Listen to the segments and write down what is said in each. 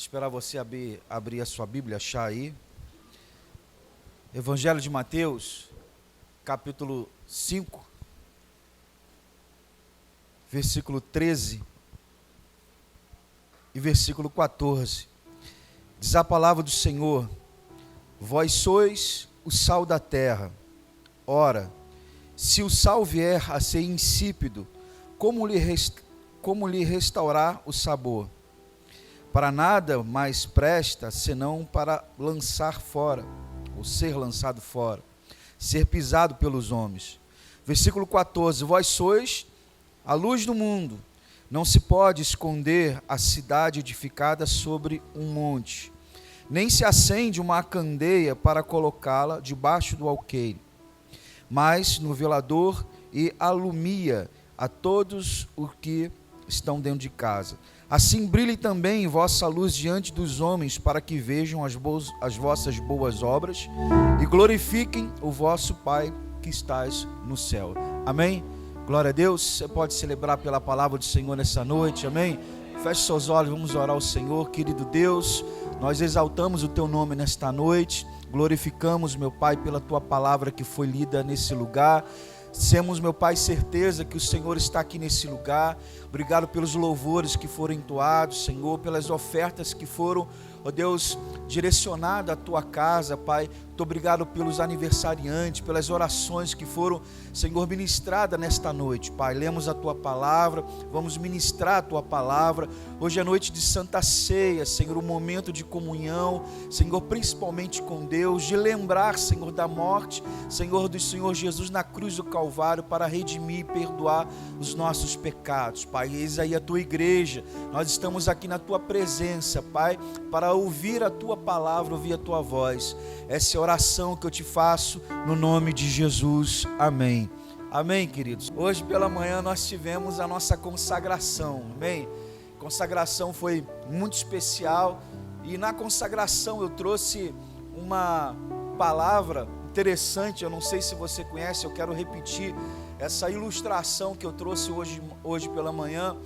Esperar você abrir a sua Bíblia, achar aí. Evangelho de Mateus, capítulo 5, versículo 13 e versículo 14. Diz a palavra do Senhor: vós sois o sal da terra. Ora, se o sal vier a ser insípido, como lhe restaurar o sabor? Para nada mais presta, senão para lançar fora, ou ser lançado fora, ser pisado pelos homens. Versículo 14, vós sois a luz do mundo. Não se pode esconder a cidade edificada sobre um monte, nem se acende uma candeia para colocá-la debaixo do alqueire, mas no velador, e alumia a todos os que estão dentro de casa. Assim brilhe também vossa luz diante dos homens, para que vejam as vossas boas obras e glorifiquem o vosso Pai que estás no céu. Amém? Glória a Deus. Você pode celebrar pela palavra do Senhor nessa noite. Amém? Feche seus olhos, vamos orar ao Senhor. Querido Deus, nós exaltamos o teu nome nesta noite, glorificamos, meu Pai, pela tua palavra que foi lida nesse lugar. Temos, meu Pai, certeza que o Senhor está aqui nesse lugar. Obrigado pelos louvores que foram entoados, Senhor, pelas ofertas que foram, ó Deus, direcionadas à tua casa, Pai. Muito obrigado pelos aniversariantes, pelas orações que foram, Senhor, ministradas nesta noite, Pai. Lemos a tua palavra, vamos ministrar a tua palavra. Hoje é noite de Santa Ceia, Senhor, um momento de comunhão, Senhor, principalmente com Deus, de lembrar, Senhor, da morte, Senhor, do Senhor Jesus na cruz do Calvário, para redimir e perdoar os nossos pecados, Pai. Eis aí a tua igreja, nós estamos aqui na tua presença, Pai, para ouvir a tua palavra, ouvir a tua voz. Essa é a oração que eu te faço no nome de Jesus. Amém. Amém, queridos. Hoje pela manhã nós tivemos a nossa consagração. Amém. Consagração foi muito especial, e na consagração eu trouxe uma palavra interessante. Eu não sei se você conhece, eu quero repetir essa ilustração que eu trouxe hoje pela manhã,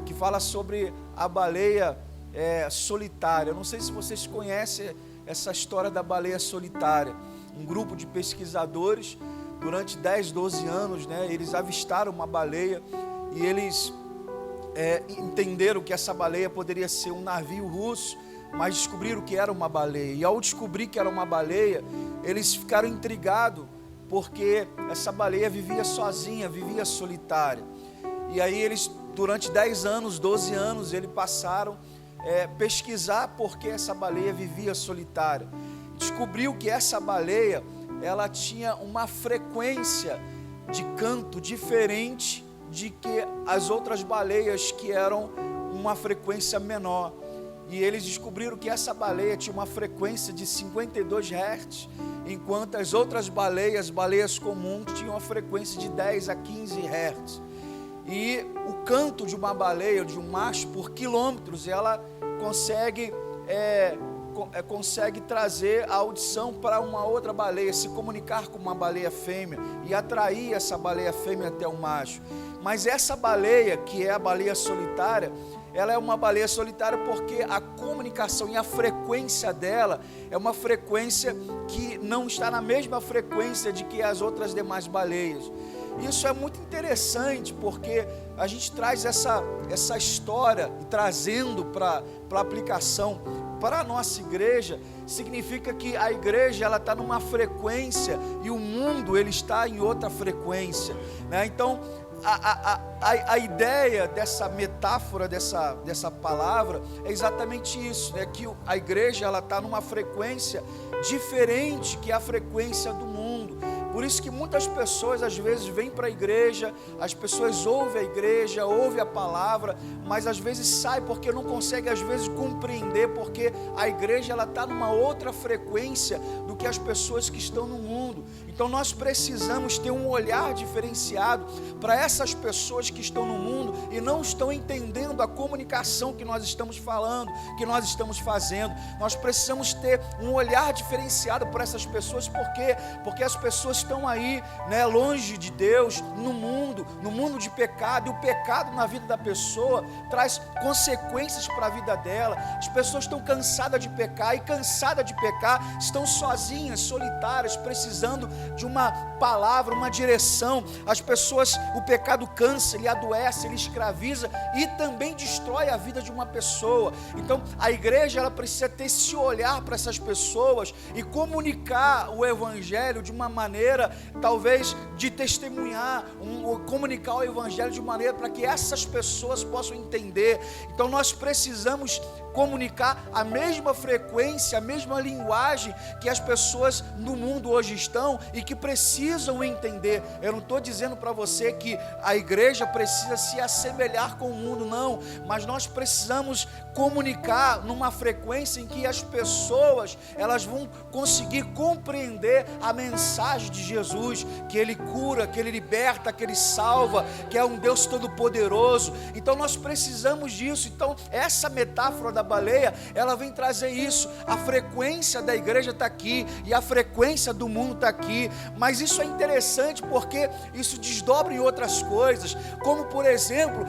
que fala sobre a baleia solitária. Eu não sei se vocês conhecem essa história da baleia solitária. Um grupo de pesquisadores, durante 10, 12 anos, eles avistaram uma baleia, e eles entenderam que essa baleia poderia ser um navio russo, mas descobriram que era uma baleia. E ao descobrir que era uma baleia, eles ficaram intrigados, porque essa baleia vivia sozinha, vivia solitária. E aí eles, durante 10 anos, 12 anos, eles passaram pesquisar porque essa baleia vivia solitária. Descobriu que essa baleia, ela tinha uma frequência de canto diferente de que as outras baleias, que eram uma frequência menor. E eles descobriram que essa baleia tinha uma frequência de 52 Hz, enquanto as outras baleias comuns, tinham uma frequência de 10 a 15 Hz. E o canto de uma baleia, de um macho, por quilômetros, ela consegue trazer a audição para uma outra baleia, se comunicar com uma baleia fêmea e atrair essa baleia fêmea até o macho. Mas essa baleia, que é a baleia solitária, ela é uma baleia solitária porque a comunicação e a frequência dela é uma frequência que não está na mesma frequência de que as outras demais baleias. Isso é muito interessante, porque a gente traz essa história, e trazendo para a aplicação para a nossa igreja, significa que a igreja, ela está numa frequência e o mundo, ele está em outra frequência, Então a ideia dessa metáfora, dessa palavra, é exatamente isso, que a igreja, ela está numa frequência diferente que a frequência do mundo. Por isso que muitas pessoas às vezes vêm para a igreja, as pessoas ouvem a igreja, ouvem a palavra, mas às vezes sai porque não consegue às vezes compreender, porque a igreja, ela está numa outra frequência do que as pessoas que estão no mundo. Então nós precisamos ter um olhar diferenciado para essas pessoas que estão no mundo e não estão entendendo a comunicação que nós estamos falando, que nós estamos fazendo. Nós precisamos ter um olhar diferenciado para essas pessoas, porque as pessoas estão aí, né, longe de Deus, no mundo de pecado, e o pecado na vida da pessoa traz consequências para a vida dela. As pessoas estão cansadas de pecar, e cansadas de pecar, estão sozinhas, solitárias, precisando de uma palavra, uma direção. As pessoas, o pecado cansa, ele adoece, ele escraviza e também destrói a vida de uma pessoa. Então a igreja, ela precisa ter esse olhar para essas pessoas e comunicar o evangelho de uma maneira, talvez, de testemunhar, comunicar o evangelho de maneira para que essas pessoas possam entender. Então nós precisamos comunicar a mesma frequência, a mesma linguagem que as pessoas no mundo hoje estão e que precisam entender. Eu não estou dizendo para você que a igreja precisa se assemelhar com o mundo, não, mas nós precisamos comunicar numa frequência em que as pessoas, elas vão conseguir compreender a mensagem de Jesus, que Ele cura, que Ele liberta, que Ele salva, que é um Deus todo-poderoso. Então nós precisamos disso. Então essa metáfora da baleia, ela vem trazer isso. A frequência da igreja está aqui e a frequência do mundo está aqui, mas isso é interessante porque isso desdobra em outras coisas, como por exemplo,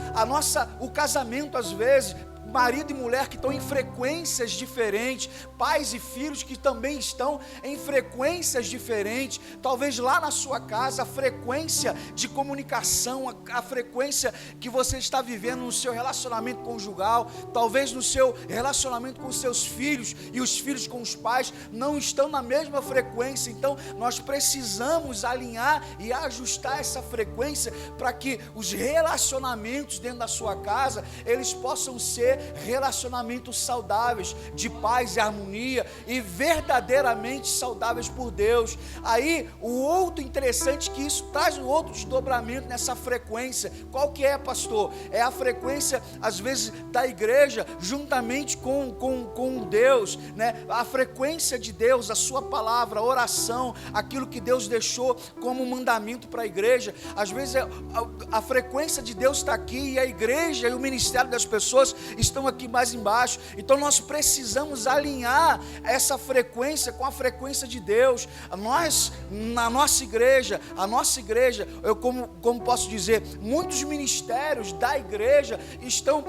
o casamento. Às vezes, marido e mulher que estão em frequências diferentes, pais e filhos que também estão em frequências diferentes. Talvez lá na sua casa a frequência de comunicação, a frequência que você está vivendo no seu relacionamento conjugal, talvez no seu relacionamento com os seus filhos e os filhos com os pais, não estão na mesma frequência. Então nós precisamos alinhar e ajustar essa frequência para que os relacionamentos dentro da sua casa, eles possam ser relacionamentos saudáveis, de paz e harmonia, e verdadeiramente saudáveis por Deus. Aí o outro interessante, que isso traz um outro desdobramento nessa frequência. Qual que é, pastor? É a frequência, às vezes, da igreja juntamente com Deus, né? A frequência de Deus, a sua palavra, a oração, aquilo que Deus deixou como mandamento para a igreja. Às vezes a frequência de Deus está aqui e a igreja e o ministério das pessoas estão aqui mais embaixo. Então nós precisamos alinhar essa frequência com a frequência de Deus. Nós, na nossa igreja, eu como posso dizer, muitos ministérios da igreja estão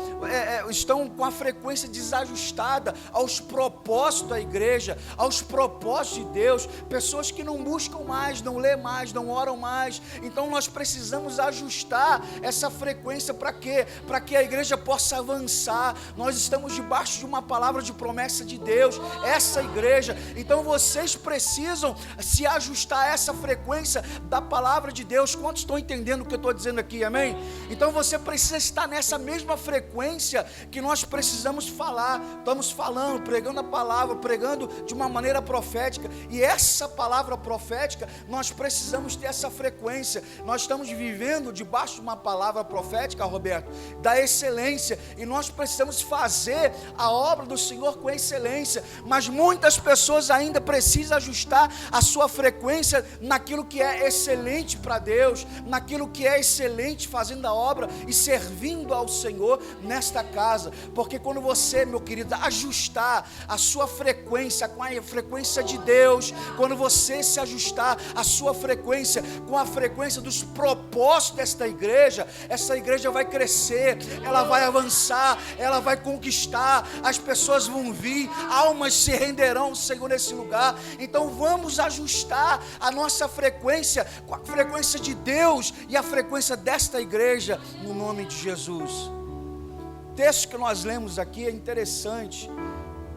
com a frequência desajustada aos propósitos da igreja, aos propósitos de Deus. Pessoas que não buscam mais, não lê mais, não oram mais. Então nós precisamos ajustar essa frequência. Para quê? Para que a igreja possa avançar. Nós estamos debaixo de uma palavra de promessa de Deus, essa igreja. Então vocês precisam se ajustar a essa frequência da palavra de Deus. Quantos estão entendendo o que eu estou dizendo aqui, amém? Então você precisa estar nessa mesma frequência que nós precisamos falar. Estamos falando, pregando a palavra, pregando de uma maneira profética, e essa palavra profética, nós precisamos ter essa frequência. Nós estamos vivendo debaixo de uma palavra profética, Roberto, da excelência, e nós precisamos fazer a obra do Senhor com excelência, mas muitas pessoas ainda precisam ajustar a sua frequência naquilo que é excelente para Deus, naquilo que é excelente, fazendo a obra e servindo ao Senhor nesta casa. Porque quando você, meu querido, ajustar a sua frequência com a frequência de Deus, quando você se ajustar a sua frequência com a frequência dos propósitos desta igreja, essa igreja vai crescer, ela vai avançar, ela vai conquistar, as pessoas vão vir, almas se renderão ao Senhor nesse lugar. Então vamos ajustar a nossa frequência com a frequência de Deus e a frequência desta igreja, no nome de Jesus. O texto que nós lemos aqui é interessante,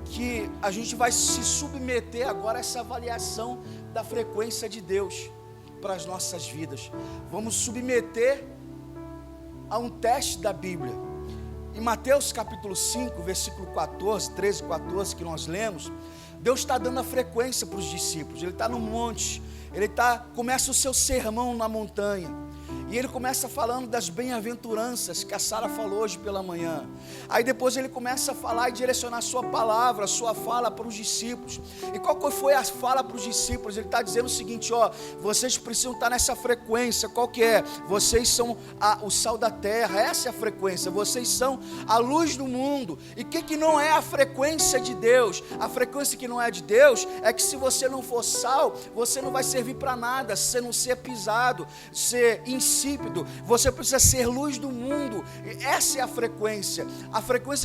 que a gente vai se submeter agora a essa avaliação da frequência de Deus para as nossas vidas. Vamos submeter a um teste da Bíblia. Em Mateus capítulo 5, versículo 14, 13 e 14, que nós lemos, Deus está dando a frequência para os discípulos. Ele está no monte, começa o seu sermão na montanha, E ele começa falando das bem-aventuranças que a Sara falou hoje pela manhã. Aí depois ele começa a falar e direcionar a sua palavra, a sua fala para os discípulos. E qual foi a fala para os discípulos? Ele está dizendo o seguinte, ó, vocês precisam estar nessa frequência. Qual que é? Vocês são o sal da terra, essa é a frequência. Vocês são a luz do mundo. E o que não é a frequência de Deus? A frequência que não é de Deus é que se você não for sal, você não vai servir para nada, se você não ser pisado, ser insípido, você precisa ser luz do mundo. Essa é a frequência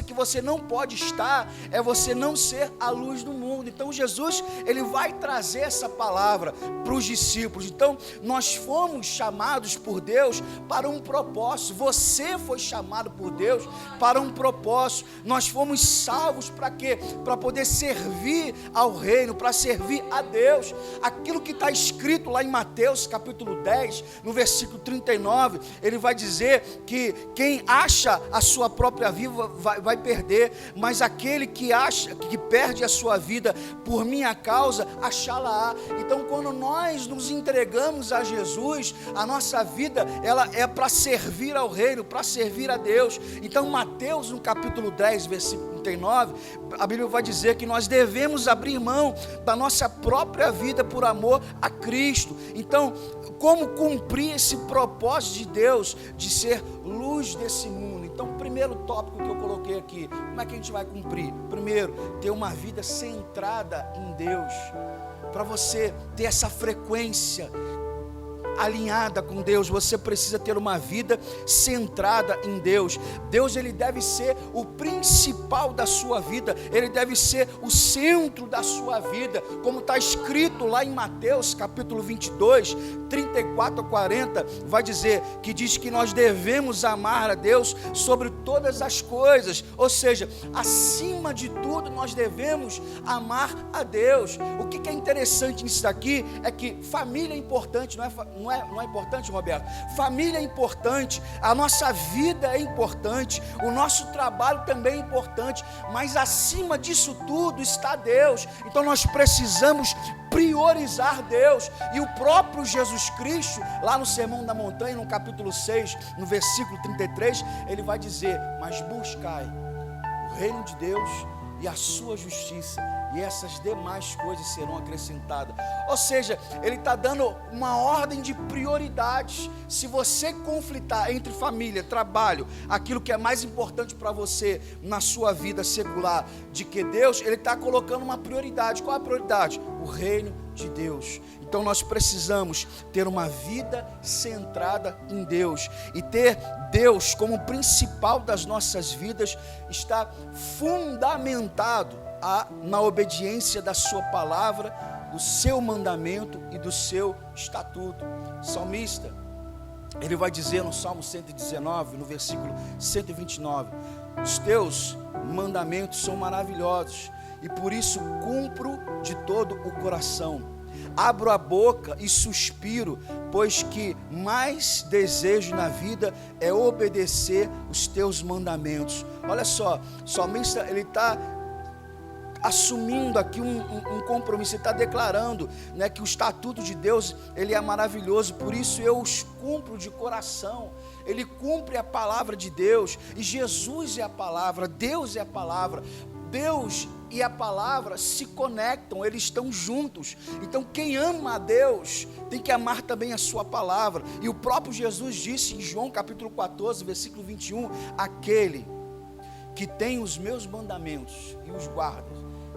que você não pode estar, é você não ser a luz do mundo. Então Jesus, ele vai trazer essa palavra para os discípulos. Então nós fomos chamados por Deus para um propósito, você foi chamado por Deus para um propósito. Nós fomos salvos para quê? Para poder servir ao reino, para servir a Deus. Aquilo que está escrito lá em Mateus capítulo 10, no versículo 39, ele vai dizer que quem acha a sua própria vida vai perder, mas aquele que perde a sua vida por minha causa, achá-la-á. Então quando nós nos entregamos a Jesus, a nossa vida ela é para servir ao reino, para servir a Deus. Então Mateus no capítulo 10, versículo 39, a Bíblia vai dizer que nós devemos abrir mão da nossa própria vida por amor a Cristo. Então, como cumprir esse propósito de Deus de ser luz desse mundo? Então, o primeiro tópico que eu coloquei aqui, como é que a gente vai cumprir? Primeiro, ter uma vida centrada em Deus. Para você ter essa frequência alinhada com Deus, você precisa ter uma vida centrada em Deus. Deus, ele deve ser o principal da sua vida, ele deve ser o centro da sua vida, como está escrito lá em Mateus capítulo 22, 34 a 40, vai dizer que diz que nós devemos amar a Deus sobre todas as coisas, ou seja, acima de tudo nós devemos amar a Deus. O que é interessante nisso daqui é que família é importante, não é importante, Roberto? Família é importante, a nossa vida é importante, o nosso trabalho também é importante, mas acima disso tudo está Deus. Então nós precisamos priorizar Deus. E o próprio Jesus Cristo, lá no Sermão da Montanha, no capítulo 6, no versículo 33, ele vai dizer: mas buscai o reino de Deus e a sua justiça, e essas demais coisas serão acrescentadas. Ou seja, ele está dando uma ordem de prioridades. Se você conflitar entre família, trabalho, aquilo que é mais importante para você na sua vida secular de que Deus, ele está colocando uma prioridade. Qual é a prioridade? O reino de Deus. Então nós precisamos ter uma vida centrada em Deus, e ter Deus como principal das nossas vidas está fundamentado na obediência da sua palavra, do seu mandamento e do seu estatuto. O salmista, ele vai dizer no Salmo 119, no versículo 129, os teus mandamentos são maravilhosos, e por isso cumpro de todo o coração. Abro a boca e suspiro, pois que mais desejo na vida é obedecer os teus mandamentos. Olha só, o salmista, ele está assumindo aqui um compromisso, ele está declarando, né, que o estatuto de Deus, ele é maravilhoso, por isso eu os cumpro de coração. Ele cumpre a palavra de Deus, e Jesus é a palavra, Deus é a palavra. Deus e a palavra se conectam, eles estão juntos. Então quem ama a Deus tem que amar também a sua palavra. E o próprio Jesus disse em João capítulo 14, versículo 21, aquele que tem os meus mandamentos e os guarda,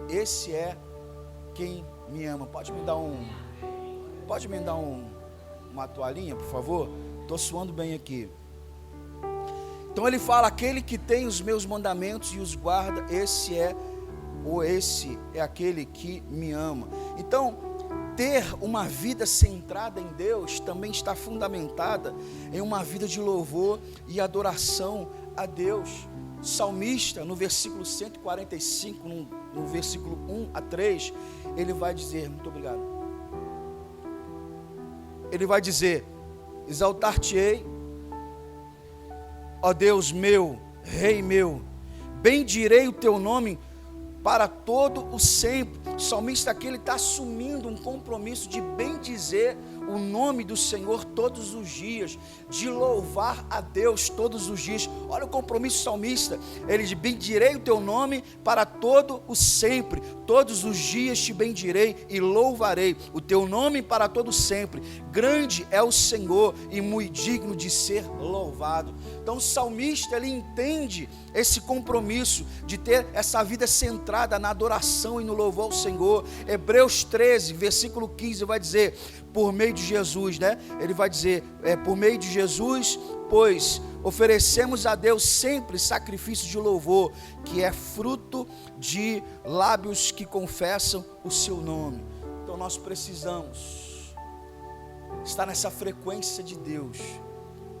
esse é quem me ama. Pode me dar uma toalhinha, por favor? Estou suando bem aqui. Então ele fala, aquele que tem os meus mandamentos e os guarda, esse é aquele que me ama. Então, ter uma vida centrada em Deus também está fundamentada em uma vida de louvor e adoração a Deus. O salmista, no versículo 145, no versículo 1 a 3, ele vai dizer, muito obrigado, ele vai dizer, exaltar-te-ei, ó Deus meu, Rei meu, bendirei o teu nome para todo o sempre. O salmista aqui, ele está assumindo um compromisso de bendizer o nome do Senhor todos os dias, de louvar a Deus todos os dias. Olha o compromisso salmista, ele diz: bendirei o teu nome para todo o sempre, todos os dias te bendirei e louvarei o teu nome para todo sempre. Grande é o Senhor e muito digno de ser louvado. Então o salmista, ele entende esse compromisso de ter essa vida centrada na adoração e no louvor ao Senhor. Hebreus 13, versículo 15 vai dizer, por meio de Jesus, né? Ele vai dizer, por meio de Jesus, pois oferecemos a Deus sempre sacrifício de louvor, que é fruto de lábios que confessam o seu nome. Então nós precisamos estar nessa frequência de Deus.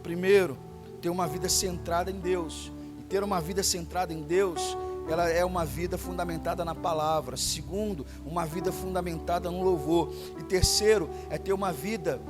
Primeiro, ter uma vida centrada em Deus. E ter uma vida centrada em Deus, ela é uma vida fundamentada na palavra. Segundo, uma vida fundamentada no louvor. E terceiro, é ter uma vida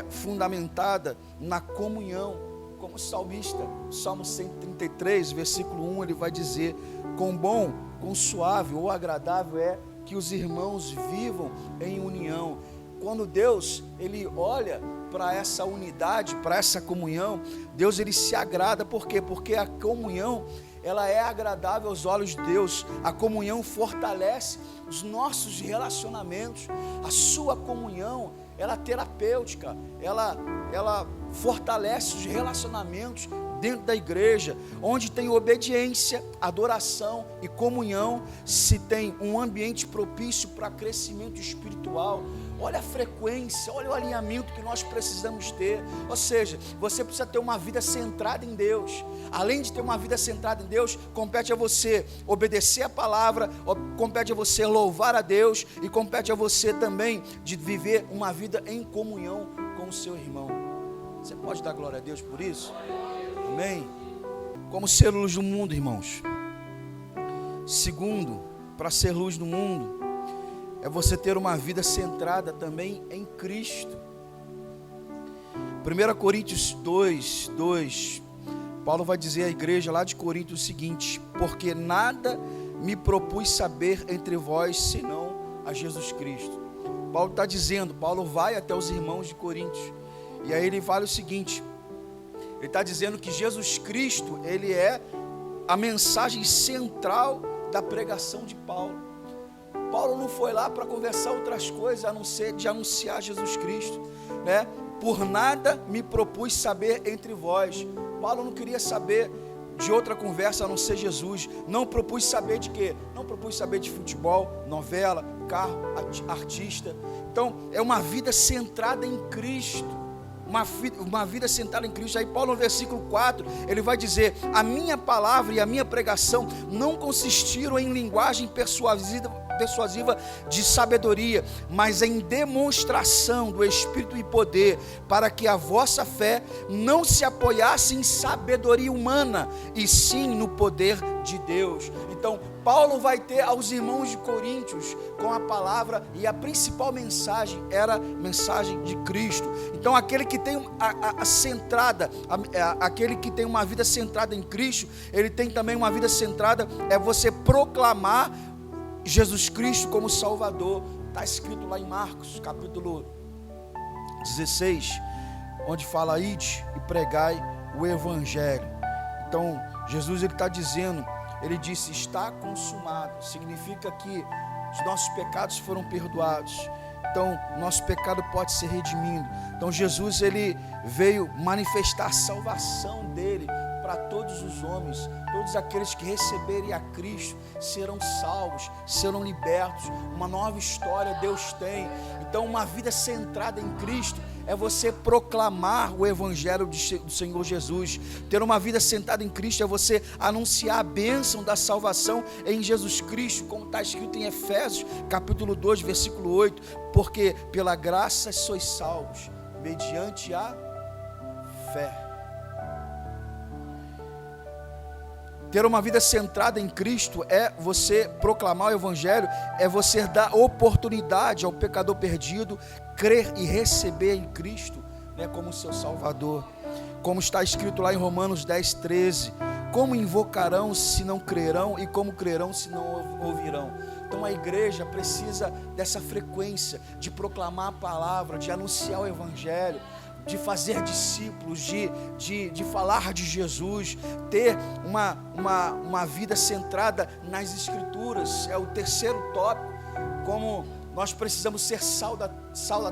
fundamentada na comunhão. Como o salmista, Salmo 133, versículo 1, ele vai dizer: quão bom, quão suave ou agradável é que os irmãos vivam em união. Quando Deus, ele olha para essa unidade, para essa comunhão, Deus, ele se agrada. Por quê? Porque a comunhão, ela é agradável aos olhos de Deus. A comunhão fortalece os nossos relacionamentos. A sua comunhão, ela é terapêutica, ela fortalece os relacionamentos dentro da igreja. Onde tem obediência, adoração e comunhão, se tem um ambiente propício para crescimento espiritual. Olha a frequência, olha o alinhamento que nós precisamos ter. Ou seja, você precisa ter uma vida centrada em Deus. Além de ter uma vida centrada em Deus, compete a você obedecer a palavra, compete a você louvar a Deus, e compete a você também de viver uma vida em comunhão com o seu irmão. Você pode dar glória a Deus por isso? Amém? Como ser luz do mundo, irmãos? Segundo, para ser luz do mundo, é você ter uma vida centrada também em Cristo. 1 Coríntios 2, Paulo vai dizer à igreja lá de Corinto o seguinte: porque nada me propus saber entre vós, senão a Jesus Cristo. Paulo está dizendo, Paulo vai até os irmãos de Corinto, e aí ele fala o seguinte, ele está dizendo que Jesus Cristo, ele é a mensagem central da pregação de Paulo. Paulo não foi lá para conversar outras coisas, a não ser de anunciar Jesus Cristo, né? Por nada me propus saber entre vós. Paulo não queria saber de outra conversa a não ser Jesus. Não propus saber de quê? Não propus saber de futebol, novela, carro, artista. Então, é uma vida centrada em Cristo. Uma vida centrada em Cristo. Aí Paulo, no versículo 4, ele vai dizer: a minha palavra e a minha pregação não consistiram em linguagem persuasiva de sabedoria, mas em demonstração do Espírito e poder, para que a vossa fé não se apoiasse em sabedoria humana, e sim no poder de Deus. Então, Paulo vai ter aos irmãos de Coríntios com a palavra, e a principal mensagem era a mensagem de Cristo. Então, aquele que tem aquele que tem uma vida centrada em Cristo, ele tem também uma vida centrada, é você proclamar Jesus Cristo como Salvador. Está escrito lá em Marcos, capítulo 16, onde fala: ide e pregai o Evangelho. Então, Jesus, ele está dizendo, ele disse: está consumado. Significa que os nossos pecados foram perdoados. Então, nosso pecado pode ser redimido. Então, Jesus, ele veio manifestar a salvação dele para todos os homens. Todos aqueles que receberem a Cristo serão salvos, serão libertos. Uma nova história Deus tem. Então, uma vida centrada em Cristo é você proclamar o Evangelho do Senhor Jesus. Ter uma vida centrada em Cristo é você anunciar a bênção da salvação em Jesus Cristo, como está escrito em Efésios, capítulo 2, versículo 8. Porque pela graça sois salvos, mediante a fé. Ter uma vida centrada em Cristo é você proclamar o Evangelho, é você dar oportunidade ao pecador perdido crer e receber em Cristo, né, como seu Salvador. Como está escrito lá em Romanos 10, 13: como invocarão se não crerão? E como crerão se não ouvirão? Então a igreja precisa dessa frequência de proclamar a palavra, de anunciar o evangelho, de fazer discípulos, de falar de Jesus, ter uma vida centrada nas escrituras. É o terceiro tópico. Como nós precisamos ser sal da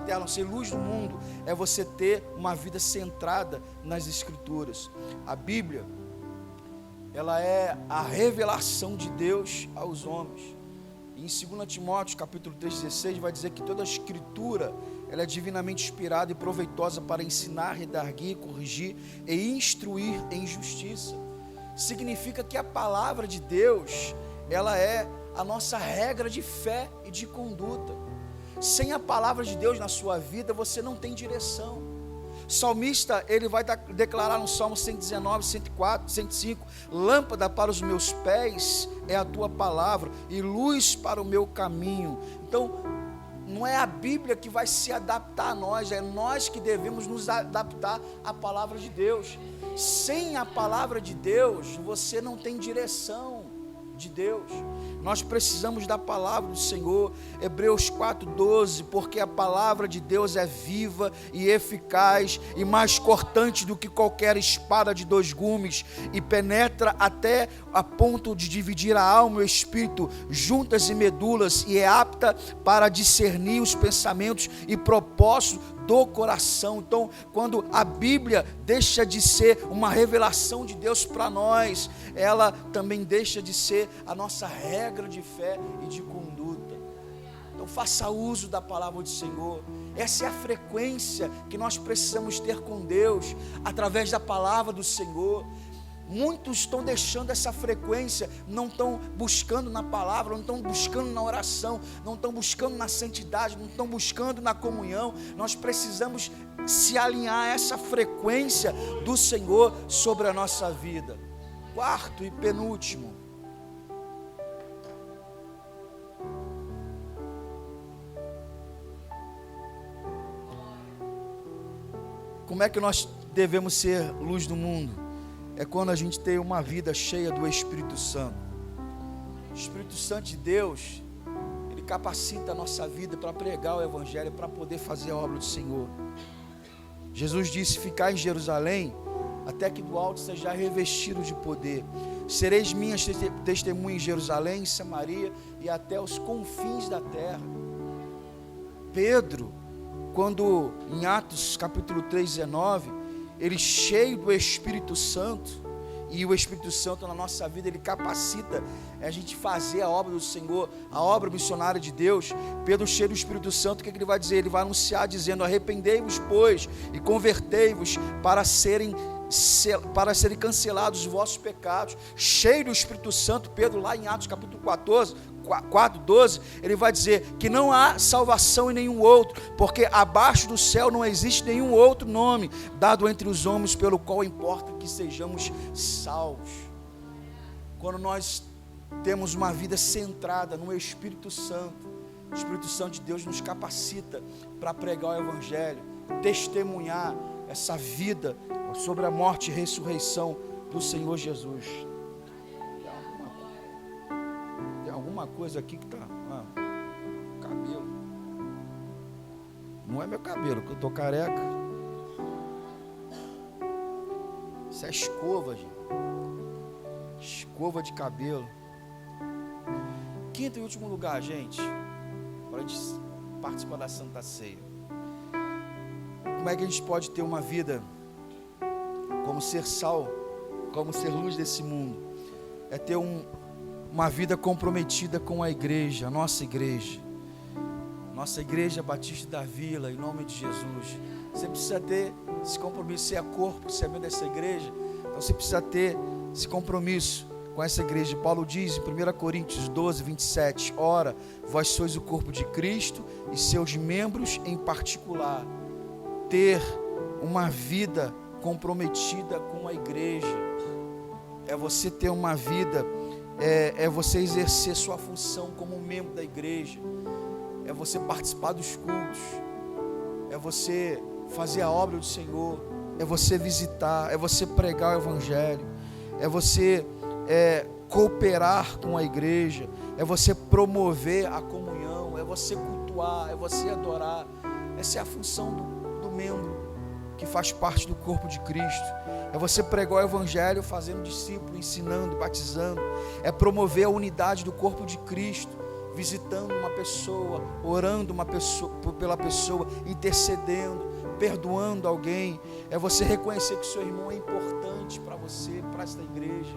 terra, não ser luz do mundo, é você ter uma vida centrada nas escrituras. A Bíblia, ela é a revelação de Deus aos homens. E em 2 Timóteo capítulo 3,16 vai dizer que toda a escritura, ela é divinamente inspirada e proveitosa para ensinar, redarguir, corrigir e instruir em justiça. Significa que a palavra de Deus, ela é a nossa regra de fé e de conduta. Sem a palavra de Deus na sua vida, você não tem direção. O salmista, ele vai declarar no Salmo 119, 104, 105, lâmpada para os meus pés é a tua palavra e luz para o meu caminho. Então, não é a Bíblia que vai se adaptar a nós, é nós que devemos nos adaptar à palavra de Deus. Sem a palavra de Deus, você não tem direção de Deus. Nós precisamos da palavra do Senhor. Hebreus 4:12, porque a palavra de Deus é viva e eficaz e mais cortante do que qualquer espada de 2 gumes e penetra até a ponto de dividir a alma e o espírito, juntas e medulas, e é apta para discernir os pensamentos e propósitos do coração. Então, quando a Bíblia deixa de ser uma revelação de Deus para nós, ela também deixa de ser a nossa regra de fé e de conduta. Então, faça uso da palavra do Senhor. Essa é a frequência que nós precisamos ter com Deus, através da palavra do Senhor. Muitos estão deixando essa frequência, não estão buscando na palavra, não estão buscando na oração, não estão buscando na santidade, não estão buscando na comunhão. Nós precisamos se alinhar a essa frequência do Senhor sobre a nossa vida. Quarto e penúltimo, como é que nós devemos ser luz do mundo? É quando a gente tem uma vida cheia do Espírito Santo. O Espírito Santo de Deus, ele capacita a nossa vida para pregar o Evangelho, para poder fazer a obra do Senhor. Jesus disse: ficai em Jerusalém, até que do alto seja revestido de poder. Sereis minhas testemunhas em Jerusalém, em Samaria e até os confins da terra. Pedro, quando em Atos capítulo 3:19, ele cheio do Espírito Santo, e o Espírito Santo na nossa vida, ele capacita a gente fazer a obra do Senhor, a obra missionária de Deus. Pedro, cheio do Espírito Santo, o que ele vai dizer? Ele vai anunciar dizendo: arrependei-vos, pois, e convertei-vos para serem cancelados os vossos pecados. Cheio do Espírito Santo, Pedro, lá em Atos capítulo 4:12, ele vai dizer que não há salvação em nenhum outro, porque abaixo do céu não existe nenhum outro nome dado entre os homens pelo qual importa que sejamos salvos. Quando nós temos uma vida centrada no Espírito Santo, o Espírito Santo de Deus nos capacita para pregar o Evangelho, testemunhar essa vida sobre a morte e ressurreição do Senhor Jesus. Tem alguma coisa aqui que está... cabelo. Não é meu cabelo, que eu estou careca. Isso é escova, gente. Escova de cabelo. Quinto e último lugar, gente, para a gente participar da Santa Ceia. Como é que a gente pode ter uma vida como ser sal, como ser luz desse mundo? É ter uma vida comprometida com a igreja, a nossa igreja Batista da Vila, em nome de Jesus. Você precisa ter esse compromisso, você é corpo, você é membro dessa igreja, então você precisa ter esse compromisso com essa igreja. Paulo diz em 1 Coríntios 12:27, ora, vós sois o corpo de Cristo e seus membros em particular. Ter uma vida comprometida com a igreja é você ter uma vida, é você exercer sua função como membro da igreja, é você participar dos cultos, é você fazer a obra do Senhor, é você visitar, é você pregar o Evangelho, é você cooperar com a igreja, é você promover a comunhão, é você cultuar, é você adorar. Essa é a função do membro que faz parte do corpo de Cristo. É você pregar o evangelho, fazendo discípulo, ensinando, batizando. É promover a unidade do corpo de Cristo, visitando uma pessoa, orando pela pessoa, intercedendo, perdoando alguém. É você reconhecer que seu irmão é importante para você, para esta igreja.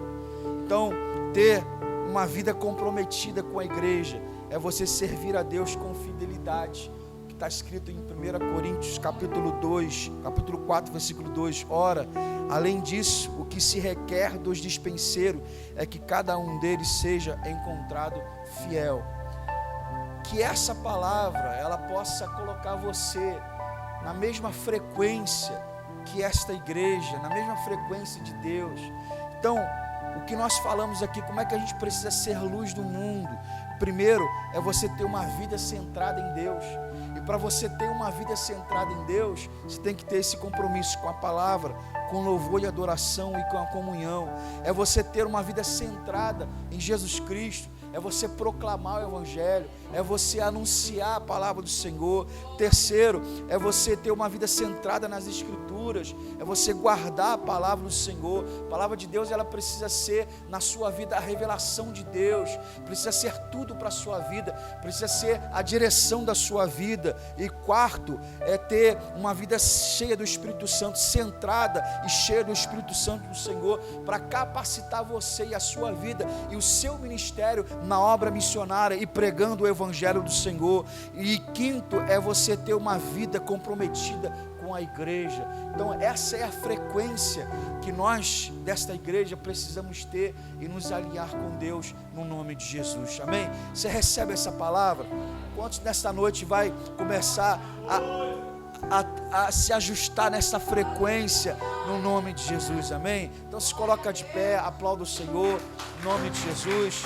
Então, ter uma vida comprometida com a igreja é você servir a Deus com fidelidade. Está escrito em 1 Coríntios capítulo 4, versículo 2. Ora, além disso, o que se requer dos dispenseiros é que cada um deles seja encontrado fiel. Que essa palavra, ela possa colocar você na mesma frequência que esta igreja, na mesma frequência de Deus. Então, o que nós falamos aqui, como é que a gente precisa ser luz do mundo? Primeiro, é você ter uma vida centrada em Deus. E para você ter uma vida centrada em Deus, você tem que ter esse compromisso com a palavra, com louvor e adoração e com a comunhão. É você ter uma vida centrada em Jesus Cristo. É você proclamar o evangelho, é você anunciar a palavra do Senhor. Terceiro, é você ter uma vida centrada nas Escrituras, é você guardar a palavra do Senhor. A palavra de Deus, ela precisa ser na sua vida a revelação de Deus, precisa ser tudo para a sua vida, precisa ser a direção da sua vida. E quarto, é ter uma vida cheia do Espírito Santo, centrada e cheia do Espírito Santo do Senhor, para capacitar você e a sua vida e o seu ministério na obra missionária e pregando o evangelho do Senhor. E quinto, é você ter uma vida comprometida com a igreja. Então essa é a frequência que nós desta igreja precisamos ter e nos alinhar com Deus no nome de Jesus, amém? Você recebe essa palavra? Quantos nesta noite vai começar a se ajustar nessa frequência no nome de Jesus, amém? Então se coloca de pé, aplauda o Senhor, no nome de Jesus.